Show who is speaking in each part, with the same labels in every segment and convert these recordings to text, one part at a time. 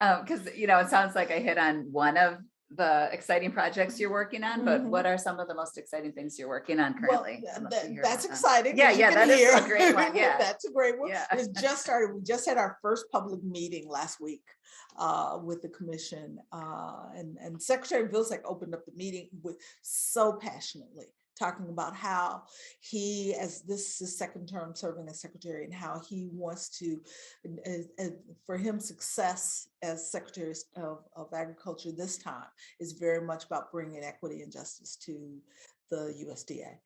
Speaker 1: Because, it sounds like I hit on one of the exciting projects you're working on, but what are some of the most exciting things you're working on
Speaker 2: Well,
Speaker 1: currently? I'd love to hear
Speaker 2: that's
Speaker 1: about that.
Speaker 2: exciting.
Speaker 1: Yeah,
Speaker 2: as you
Speaker 1: yeah,
Speaker 2: can
Speaker 1: that is
Speaker 2: hear.
Speaker 1: a great one. Yeah.
Speaker 2: That's a great one.
Speaker 1: Yeah.
Speaker 2: It's just started. We just had our first public meeting last week with the commission, and Secretary Vilsack opened up the meeting so passionately, talking about how he, as this is his second term serving as secretary, and how he wants to, for him, success as Secretary of Agriculture this time is very much about bringing equity and justice to the USDA,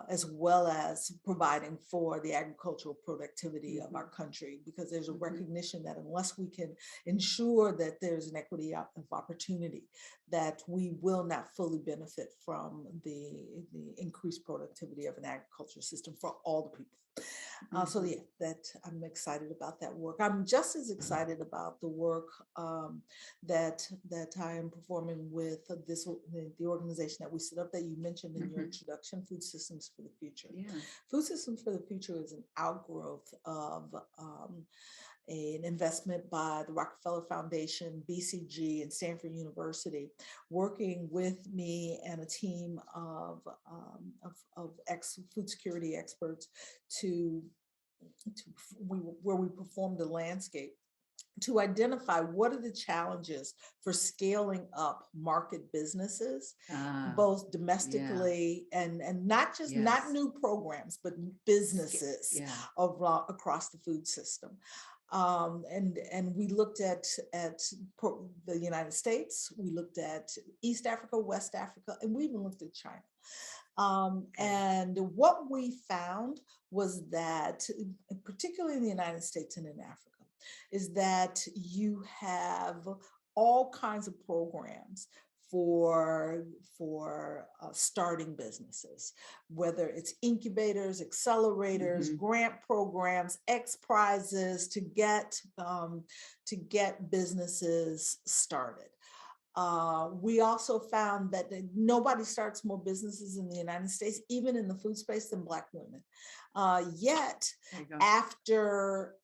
Speaker 2: as well as providing for the agricultural productivity of our country, because there's a recognition that unless we can ensure that there's an equity of opportunity, that we will not fully benefit from the increased productivity of an agricultural system for all the people. So yeah, that I'm excited about that work. I'm just as excited about the work that I am performing with the organization that we set up that you mentioned in your introduction, Food Systems for the Future.
Speaker 1: Yeah.
Speaker 2: Food Systems for the Future is an outgrowth of an investment by the Rockefeller Foundation, BCG, and Stanford University, working with me and a team of food security experts where we performed a landscape to identify what are the challenges for scaling up market businesses, both domestically and not just not new programs, but businesses across the food system. And we looked at the United States, we looked at East Africa, West Africa, and we even looked at China. And what we found was that, particularly in the United States and in Africa, is that you have all kinds of programs for starting businesses, whether it's incubators, accelerators, grant programs, X prizes to get businesses started. We also found that nobody starts more businesses in the United States, even in the food space, than Black women. Yet, after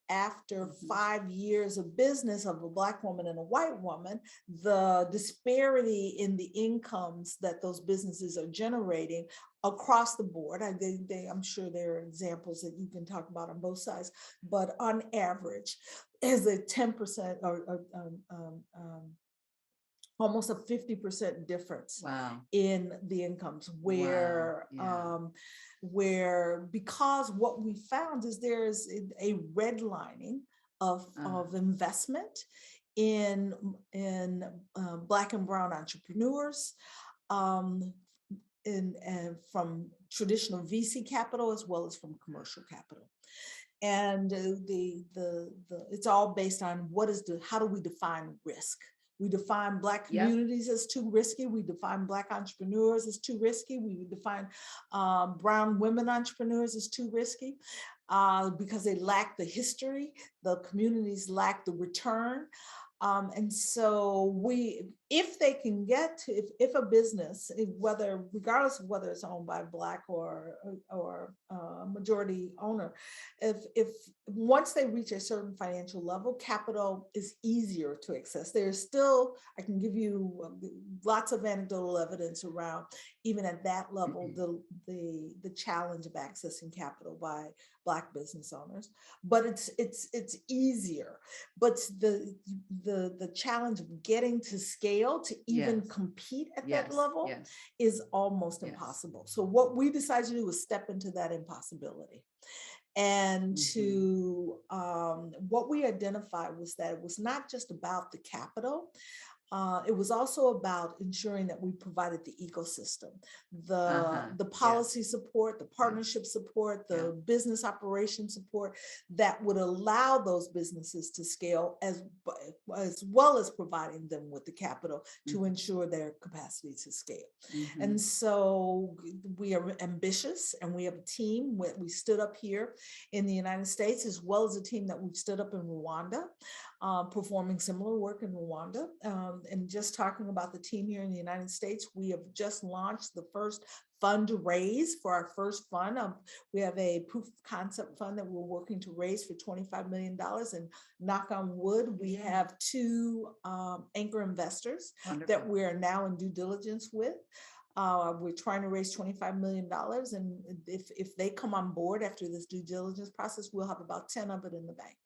Speaker 2: 5 years of business of a Black woman and a white woman, the disparity in the incomes that those businesses are generating across the board, I'm sure there are examples that you can talk about on both sides, but on average, is a 10% or almost a 50% difference in the incomes, where because what we found is there's a redlining of investment in Black and brown entrepreneurs, and from traditional VC capital as well as from commercial capital. And it's all based on how do we define risk? We define Black communities as too risky. We define Black entrepreneurs as too risky. We define brown women entrepreneurs as too risky because they lack the history. The communities lack the return. And so if they can get to, if a business, regardless of whether it's owned by Black or majority owner, if once they reach a certain financial level, capital is easier to access. There's still, I can give you lots of anecdotal evidence around, even at that level, the challenge of accessing capital by Black business owners, but it's easier. But the challenge of getting to scale to even compete at that level is almost impossible. So what we decided to do was step into that impossibility. And what we identified was that it was not just about the capital. It was also about ensuring that we provided the ecosystem, the policy support, the partnership support, the business operation support that would allow those businesses to scale, as well as providing them with the capital to ensure their capacity to scale. And so we are ambitious, and we have a team. We stood up here in the United States, as well as a team that we've stood up in Rwanda, performing similar work in Rwanda. And just talking about the team here in the United States, we have just launched the first fundraise for our first fund. We have a proof of concept fund that we're working to raise for $25 million. And knock on wood, we have two anchor investors
Speaker 1: Wonderful.
Speaker 2: that we are now in due diligence with. We're trying to raise $25 million. And if they come on board after this due diligence process, we'll have about 10 of it in the bank.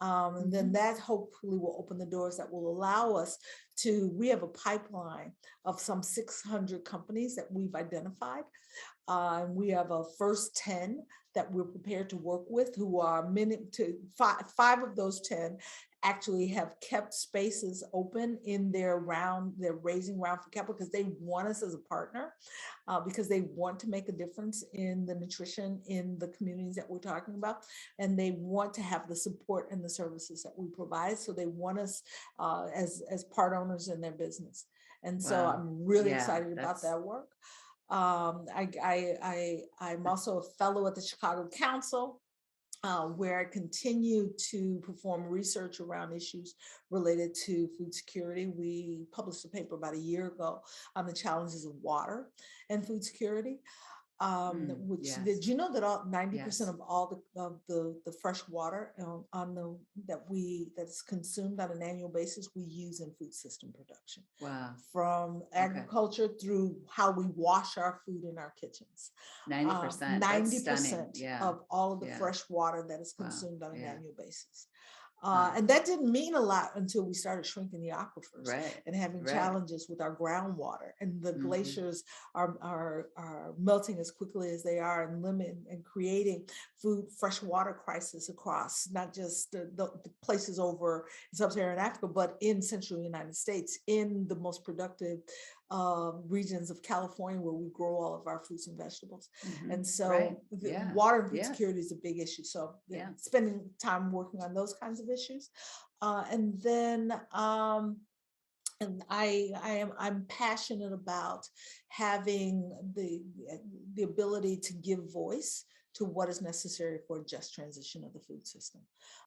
Speaker 2: And then that hopefully will open the doors that will allow us to, we have a pipeline of some 600 companies that we've identified. And we have a first 10 that we're prepared to work with, who are five of those 10 actually have kept spaces open in their raising round for capital, because they want us as a partner, because they want to make a difference in the nutrition in the communities that we're talking about. And they want to have the support and the services that we provide. So they want us as part owners in their business. And so I'm really excited about that work. I'm also a fellow at the Chicago Council, where I continue to perform research around issues related to food security. We published a paper about a year ago on the challenges of water and food security. Did you know that 90% of all the fresh water that's consumed on an annual basis, we use in food system production?
Speaker 1: Wow.
Speaker 2: From agriculture through how we wash our food in our kitchens.
Speaker 1: 90%.
Speaker 2: 90% of all of the fresh water that is consumed on an annual basis. And that didn't mean a lot until we started shrinking the aquifers and having challenges with our groundwater, and the glaciers are melting as quickly as they are, and creating fresh water crisis across not just the places over in sub-Saharan Africa, but in central United States, in the most productive regions of California, where we grow all of our fruits and vegetables. And so water and food security is a big issue. So spending time working on those kinds of issues. And then and I'm passionate about having the ability to give voice to what is necessary for a just transition of the food system.